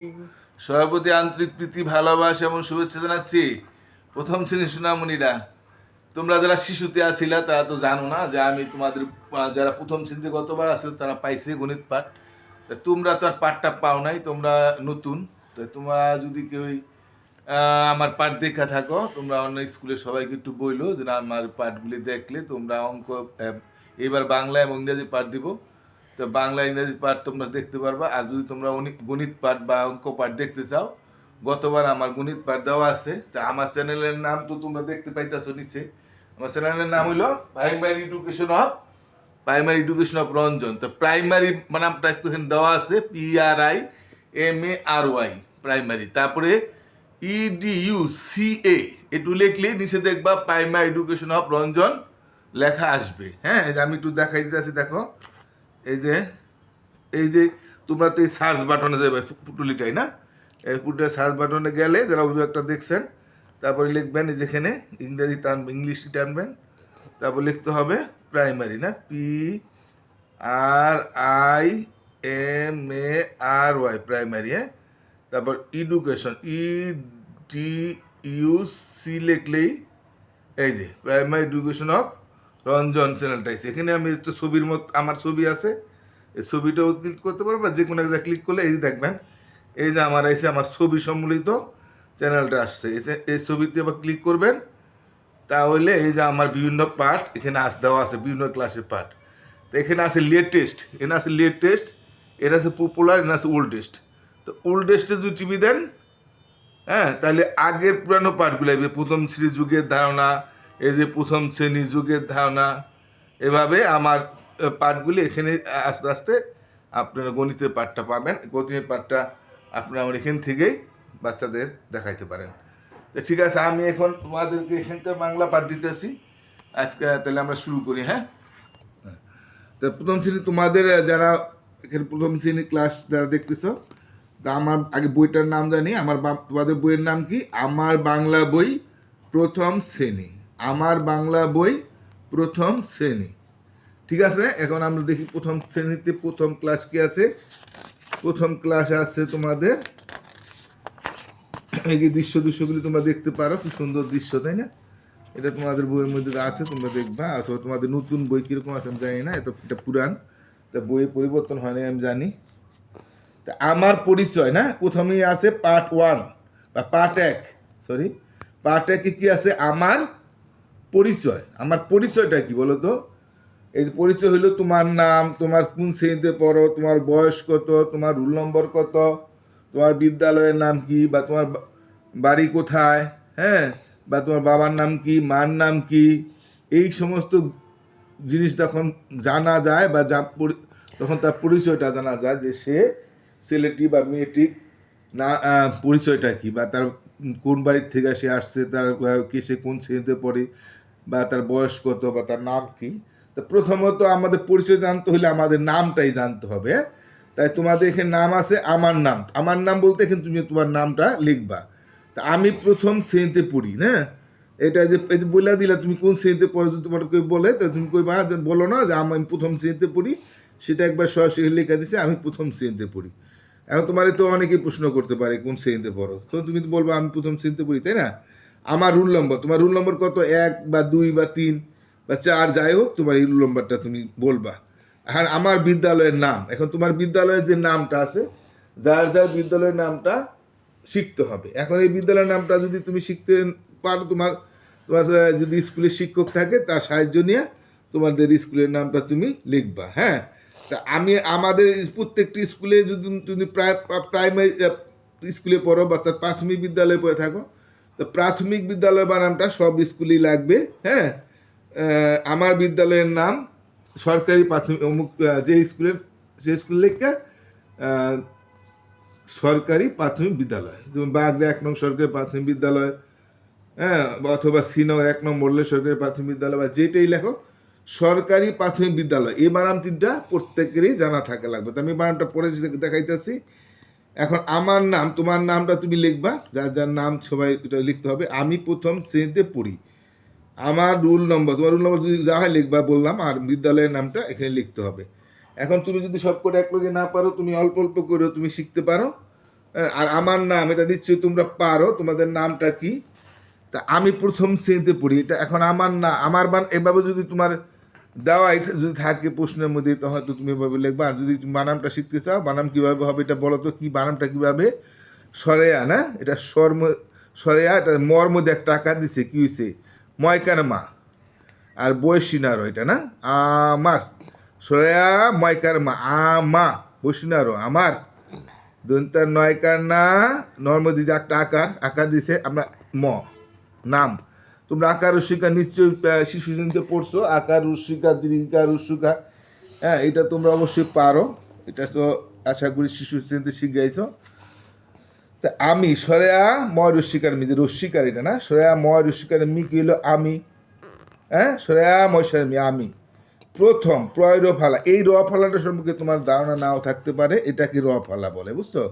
সবার প্রতি আন্তরিক প্রীতি ভালোবাসা এবং শুভেচ্ছা জানাচ্ছি। প্রথম শ্রেণীর সোনামণিরা, তোমরা যারা শিশুতে আসিলা তারা তো জানো না যে আমি তোমাদের যারা প্রথম শ্রেণীতে গতবার আসলো তারা পাইছে গণিত পাঠ। তা তোমরা তো আর পাঠটা পাও নাই, তোমরা নতুন। তো তোমরা যদি কেউ আমার পাঠ দেখা থাকো, তোমরা অন্য স্কুলে সবাইকে একটু বইলো যে না, আমার পাঠগুলি দেখলে তোমরা অঙ্ক এবার বাংলা এবং ইংরেজি পাঠ দিব। তো বাংলা ইংরেজি পাঠ তোমরা দেখতে পারবা। আর যদি তোমরা গণিত পাঠ বা অঙ্ক পাঠ দেখতে চাও, গতবার আমার গণিত পাঠ দেওয়া আছে। তা আমার চ্যানেলের নাম তো তোমরা দেখতে পাইতেছো নিচে। আমার চ্যানেলের নাম হইলো প্রাইমারি এডুকেশন অফ রঞ্জন। তো প্রাইমারি নামটা একটুখানি দেওয়া আছে, PRIMARY প্রাইমারি, তারপরে EDUCA একটু লিখলে নিচে দেখবা প্রাইমারি এডুকেশন অফ রঞ্জন লেখা আসবে। হ্যাঁ, এই যে আমি একটু দেখাই দিতেছি, দেখো এই যে এই যে তোমরা তো এই সার্চ বাটনে যাবে, পুটুলিটাই না, এই পুটুলির সার্চ বাটনে গেলে যারা অভিযোগ একটা দেখছেন, তারপরে লিখবেন এই যেখানে ইংরেজি টানবেন, ইংলিশ টানবেন, তারপর লিখতে হবে প্রাইমারি, না, PRIMARY প্রাইমারি। হ্যাঁ, তারপর এডুকেশন EDUC লিখলেই এই যে প্রাইমারি এডুকেশন অফ রঞ্জন চ্যানেলটা আছে। এখানে আমি একটু ছবির মতো আমার ছবি আছে, এই ছবিটাও ক্লিক করতে পারবো, বা যে কোনো একটা ক্লিক করলে এই যে দেখবেন এই যে আমার এসে আমার ছবি সম্মিলিত চ্যানেলটা আসছে। এই ছবিতে আবার ক্লিক করবেন, তাহলে এই যে আমার বিভিন্ন পার্ট এখানে দেওয়া আছে, বিভিন্ন ক্লাসের পার্ট। তো এখানে আছে লেটেস্ট, এখানে আছে লেটেস্ট, এর আছে পপুলার, এখানে আছে ওল্ডেস্ট। তো ওল্ডেস্টে যদি টিভি দেন, হ্যাঁ, তাহলে আগের পুরানো পাঠগুলো আসবে, প্রথম শ্রেণী যুগের ধারণা, এই যে প্রথম শ্রেণী যুগের ধারণা, এভাবে আমার পাঠগুলি এখানে আস্তে আস্তে আপনারা গণিতের পাঠটা পাবেন। গণিতের পাঠটা আপনারা আমার এখান থেকেই বাচ্চাদের দেখাইতে পারেন। তো ঠিক আছে, আমি এখন তোমাদেরকে এখানকার বাংলা পাঠ দিতেছি আজকে। তাহলে আমরা শুরু করি। হ্যাঁ, তো প্রথম শ্রেণী তোমাদের যারা এখানে প্রথম শ্রেণী ক্লাস যারা দেখতেছো, তা আমার আগে বইটার নাম জানি। তোমাদের বইয়ের নাম কি? আমার বাংলা বই প্রথম শ্রেণী। আমার বাংলা বই প্রথম শ্রেণী। ঠিক আছে, এখন আমরা দেখি প্রথম শ্রেণীতে প্রথম ক্লাস কি আছে। প্রথম ক্লাস আছে তোমাদের এই যে দৃশ্যগুলি তোমরা দেখতে পারো, কি সুন্দর দৃশ্য, তাই না? এটা তোমাদের বইয়ের মধ্যে আছে, তোমরা দেখবা। অথবা তোমাদের নতুন বই কীরকম আছে আমি জানি না, এটা পুরান, তা বইয়ে পরিবর্তন হয় না আমি জানি। তা আমার পরিচয়, না, প্রথমেই আছে পার্ট 1 বা পার্ট 1, সরি, পার্ট 1 কি আছে? আমার পরিচয়। আমার পরিচয়টা কি বলো তো? এই যে পরিচয় হলো তোমার নাম, তোমার কোন শ্রেণীতে পড়ো, তোমার বয়স কত, তোমার রোল নম্বর কত, তোমার বিদ্যালয়ের নাম কি, বা তোমার বাড়ি কোথায়, হ্যাঁ, বা তোমার বাবার নাম কি, মার নাম কি, এই সমস্ত জিনিস তখন জানা যায়, বা তখন তার পরিচয়টা জানা যায় যে সে ছেলেটি বা মেয়েটি না, পরিচয়টা কি, বা তার কোন বাড়ির থেকে সে আসছে, তার কে, সে কোন শ্রেণীতে পড়ে, বা তার বয়স কত, বা তার নাম কি। তো প্রথমত আমাদের পরিচয় জানতে হলে আমাদের নামটাই জানতে হবে। তাই তোমাদের এখানে নাম আছে, আমার নাম। আমার নাম বলতে এখানে তুমি তোমার নামটা লিখবা। তা আমি প্রথম শ্রেণীতে পড়ি, না, এটা যে এই যে বলে দিলা তুমি কোন শ্রেণীতে পড়ো, যদি তোমার কেউ বলে তো তুমি কইবা, বলো না যে আমি প্রথম শ্রেণীতে পড়ি, সেটা একবার সরাসরি লেখা দিছে আমি প্রথম শ্রেণীতে পড়ি। এখন তোমার তো অনেকেই প্রশ্ন করতে পারে কোন শ্রেণীতে পড়ো, তো তুমি তো বলবো আমি প্রথম শ্রেণীতে পড়ি, তাই না? আমার রুল নম্বর, তোমার রুল নম্বর কত, 1 বা 2 বা 3 বা 4, যাই হোক, তোমার এই রুল নম্বরটা তুমি বলবা। আর আমার বিদ্যালয়ের নাম, এখন তোমার বিদ্যালয়ের যে নামটা আছে, যার যার বিদ্যালয়ের নামটা শিখতে হবে। এখন এই বিদ্যালয়ের নামটা যদি তুমি শিখতে পারো, তোমার তোমার যদি স্কুলের শিক্ষক থাকে তার সাহায্য নিয়ে তোমাদের স্কুলের নামটা তুমি লিখবা। হ্যাঁ, তা আমাদের প্রত্যেকটি স্কুলে যদি তুমি প্রাইমারি স্কুলে পড়ো বা তার প্রাথমিক বিদ্যালয়ে পড়ে থাকো, তো প্রাথমিক বিদ্যালয় বানানটা সব স্কুলেই লাগবে। হ্যাঁ, আমার বিদ্যালয়ের নাম সরকারি প্রাথমিক অমুক, যে স্কুলের, সে স্কুল লেখা সরকারি প্রাথমিক বিদ্যালয়, যেমন বাগড়া 1 নং সরকারি প্রাথমিক বিদ্যালয়, হ্যাঁ, অথবা শ্রীনগর 1 নং মডেলের সরকারি প্রাথমিক বিদ্যালয়, বা যেটাই লেখো সরকারি প্রাথমিক বিদ্যালয়, এই বানান তিনটা প্রত্যেকেরই জানা থাকা লাগবে। তো আমি বানানটা পড়ে দেখাইতেছি। এখন আমার নাম, তোমার নামটা তুমি লিখবা, যার যার নাম সবাই এটা লিখতে হবে। আমি প্রথম শ্রেণীতে পড়ি। আমার রুল নম্বর, তোমার রুল নম্বর যদি যা হয় লিখবা বললাম, আর বিদ্যালয়ের নামটা এখানে লিখতে হবে। এখন তুমি যদি সব করে এক লগে না পারো, তুমি অল্প অল্প করেও তুমি শিখতে পারো। আর আমার নাম এটা নিশ্চয়ই তোমরা পারো, তোমাদের নামটা কি? তা আমি প্রথম শ্রেণীতে পড়ি, এটা এখন আমার না আমার এভাবে যদি তোমার দেওয়াই যদি থাকে প্রশ্নের মধ্যে, তখন তো তুমি এভাবে লিখবা। আর যদি তুমি বানামটা শিখতে চাও, বানাম কীভাবে হবে এটা বলো তো, কি বানামটা কীভাবে? সরেয়া না, এটা সরেয়া, এটা মর মধ্যে একটা আকার দিছে, কি হয়েছে? ময়কার মা আর বয়সিনারো, এটা না আমার, সরেয়া ময়কার মা আমা বসিনারো আমার, দন্তার নয়কার না, নর্মদি যে একটা আকার দিছে আমরা ম নাম। তোমরা আকার রস্যিকা নিশ্চয়ই শিশু শ্রেণীতে পড়ছো, আকার রস্যিকা দীর্ঘিকা রস্যিকা, হ্যাঁ এটা তোমরা অবশ্যই পারো, এটা তো আশা করি শিশু শ্রেণীতে শিখাইছো। তা আমি সরেয়া ময় রস্যিকার মি, যে রস্যিকার এটা না, সরেয়া ময় রস্যিকার মি কি হলো? আমি, হ্যাঁ সরেয়া ময়সার মি আমি। প্রথম প্রয় র ফালা, এই র ফালাটা সম্পর্কে তোমার ধারণা নাও থাকতে পারে, এটাকে র ফালা বলে, বুঝছো?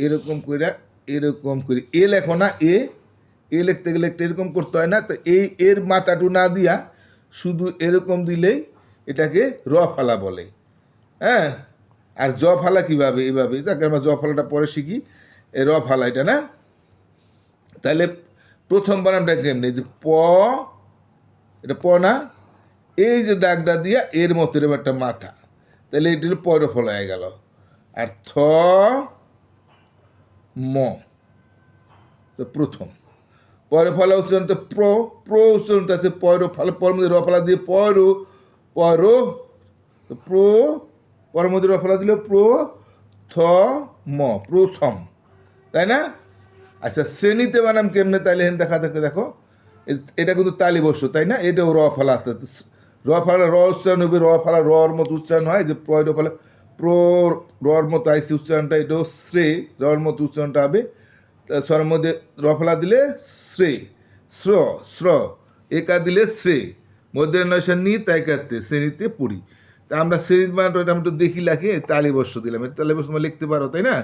এরকম করে, এরকম করে এ লেখো না, এ লিখতে গেলে একটা এরকম করতে হয় না, তো এর মাথাটু না দিয়া শুধু এরকম দিলেই এটাকে র ফালা বলে, হ্যাঁ। আর জ ফালা কীভাবে? এভাবে, তাকে আমরা জ ফালাটা পরে শিখি, এ র ফালা এটা না। তাহলে প্রথম বানানটা কেমনি? যে প, এটা প না, এই যে দাগটা দিয়া এর মতো এরকম একটা মাথা, তাহলে এটি হলো পর ফলা হয়ে গেল। আর থ ম, তো প্রথম পরে ফলা উচ্চারণ তো প্র উচ্চারণটা আছে পর ফলা, পর মধ্যে র ফলা দিয়ে পর পর মধ্যে র ফলা দিলে থ ম, প্রথম, তাই না? আচ্ছা শ্রেণীতে বানাম কেমনে? তাইলে দেখো এটা কিন্তু তালি বসো, তাই না? এটাও র ফলা, র ফলা র উচ্চারণ হবে, র ফলা রর মতো উচ্চারণ হয়, যে পয় ফলা রর মতো আইসি উচ্চারণটা, এটাও শ্রে রর মতো উচ্চারণটা হবে। স্বর মধ্যে র ফলা দিলে শ্রে, শ্র একা দিলে শ্রে, মধ্যে নয়সা নি তাই কাটতে শ্রেণীতে পড়ি। তা আমরা শ্রেণীর বানানটা আমি তো দেখি লাখে তালি বর্ষ দিলাম, এটা তালি বর্ষ লিখতে পারো, তাই না?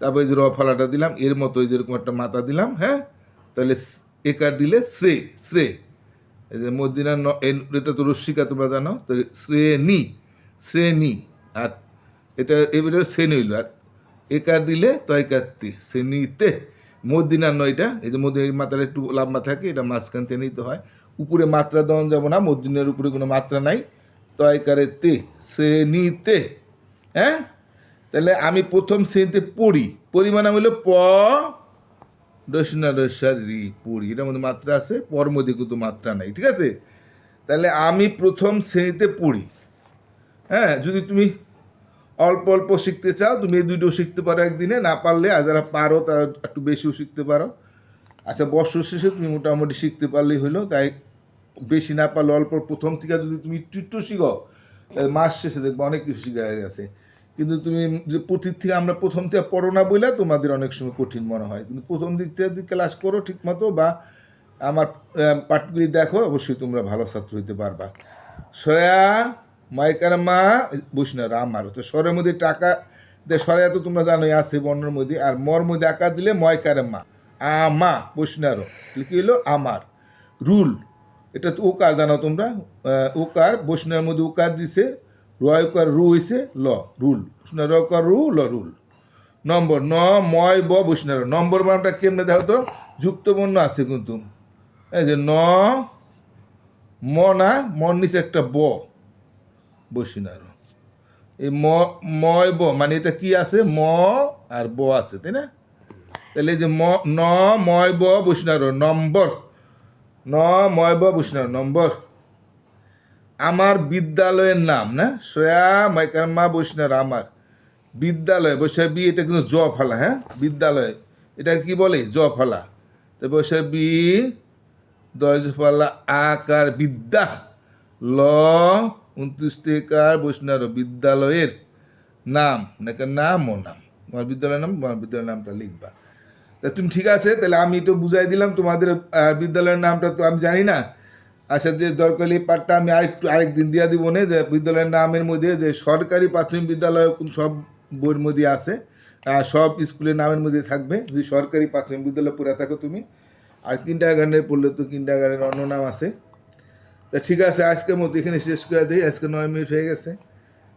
তারপরে যে র ফলাটা দিলাম, এর মতো যেরকম একটা মাথা দিলাম, হ্যাঁ। তাহলে একার দিলে শ্রে, এই যে মদিনা এটা তো রস্যিকা তোমরা জানো, তো শ্রেণী, আর এটা এবারে শ্রেণী হইল, আর একার দিলে তয়কাত্তি শ্রেণীতে, মদিনার নয়টা, এই যে মদিনার মাত্রা একটু লম্বা থাকে, এটা মাঝখান থেকে নিতে হয়, উপরে মাত্রা দেওয়া যাবো না, মদিনার উপরে কোনো মাত্রা নাই, তয়কারে তে শ্রেণীতে, হ্যাঁ। তাহলে আমি প্রথম শ্রেণীতে পড়ি, পরিমাণ হইল প রি পড়ি, এটার মধ্যে মাত্রা আছে, পর মধ্যে কিন্তু মাত্রা নাই, ঠিক আছে? তাহলে আমি প্রথম শ্রেণীতে পড়ি, হ্যাঁ। যদি তুমি অল্প অল্প শিখতে চাও, তুমি এই দুইটাও শিখতে পারো একদিনে, না পারলে আর যারা পারো তারা একটু বেশিও শিখতে পারো। আচ্ছা বর্ষ শেষে তুমি মোটামুটি শিখতে পারলেই হলো, তাই বেশি না পারলে অল্প প্রথম থেকে যদি তুমি একটু শিখো, মাস শেষে দেখবো অনেক কিছু শিখা হয়ে গেছে। কিন্তু তুমি যে থেকে আমরা প্রথম থেকে পড়ো না বলে তোমাদের অনেক সময় কঠিন মনে হয়, কিন্তু প্রথম দিক থেকে যদি ক্লাস করো ঠিক মতো, বা আমার পাঠগুলি দেখো, অবশ্যই তোমরা ভালো ছাত্র হইতে পারবা। সয়া মাইকার মা বসিনার আমার, তো স্বরের মধ্যে টাকা সরেয়া তো তোমরা জানোই আছে বর্ণের মধ্যে, আর মর মধ্যে আকার দিলে ময়কার মা আমা বসিনারও, কি হলো আমার। রুল, এটা তো ওকার জানো তোমরা, ওকার বসিনার মধ্যে ওকার দিছে, রয়কার রু হয়েছে ল, রুল, রকার রু ল রুল। নম্বর ন ময় ব বসিনার, নম্বর বানানটা কেমনে দেখো তো, যুক্ত বর্ণ আছে কিন্তু, এই যে ন ম না, মর নিচে একটা ব বসিনার, এই ময় ব মানে এটা কি আছে, ম আর ব আছে, তাই না? তাহলে এই যে ন ময় ব বসিনার নম্বর, ন ময় ব বসিনার নম্বর। আমার বিদ্যালয়ের নাম না, শ্রেয়া মাইকার মা বসিনার আমার বিদ্যালয়, বসে বি, এটা কিন্তু জ ফালা, হ্যাঁ বিদ্যালয়, এটা কি বলে জ ফালা, তো বসে বি দয় ফালা আকার বিদ্যা ল 29 তেকার বৈষ্ণব বিদ্যালয়ের নাম, নাকি নাম ও নাম, তোমার বিদ্যালয়ের নাম, তোমার বিদ্যালয়ের নামটা লিখবা। তা তুমি ঠিক আছে, তাহলে আমি তো বুঝাই দিলাম তোমাদের বিদ্যালয়ের নামটা তো আমি জানি না। আচ্ছা যে দরকারি পাঠটা আমি আরেকদিন দিয়া দিব না, যে বিদ্যালয়ের নামের মধ্যে যে সরকারি প্রাথমিক বিদ্যালয় সব বইয়ের মধ্যে আছে, সব স্কুলের নামের মধ্যে থাকবে, যদি সরকারি প্রাথমিক বিদ্যালয় পড়ে থাকো তুমি। আর কিন্ডারগার্ডেনে পড়লে তো কিন্ডারগার্ডেনের অন্য নাম আছে। তা ঠিক আছে, আজকের মতো এখানে শেষ করে দিই, আজকে 9 মিনিট হয়ে গেছে,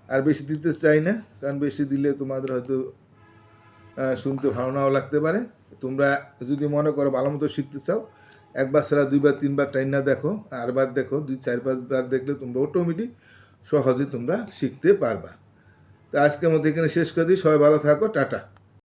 আর বেশি দিতে চাই না, কারণ বেশি দিলে তোমাদের হয়তো শুনতে ভালো নাও লাগতে পারে। তোমরা যদি মনে করো ভালো মতো শিখতে চাও, একবার ছাড়া দুইবার তিনবার টাইনা দেখো, আর বার দেখো, 2-4-5 বার দেখলে তোমরা অটোমেটিক সহজে তোমরা শিখতে পারবা। তো আজকের মধ্যে এখানে শেষ করে দিই। সবাই ভালো থাকো, টাটা।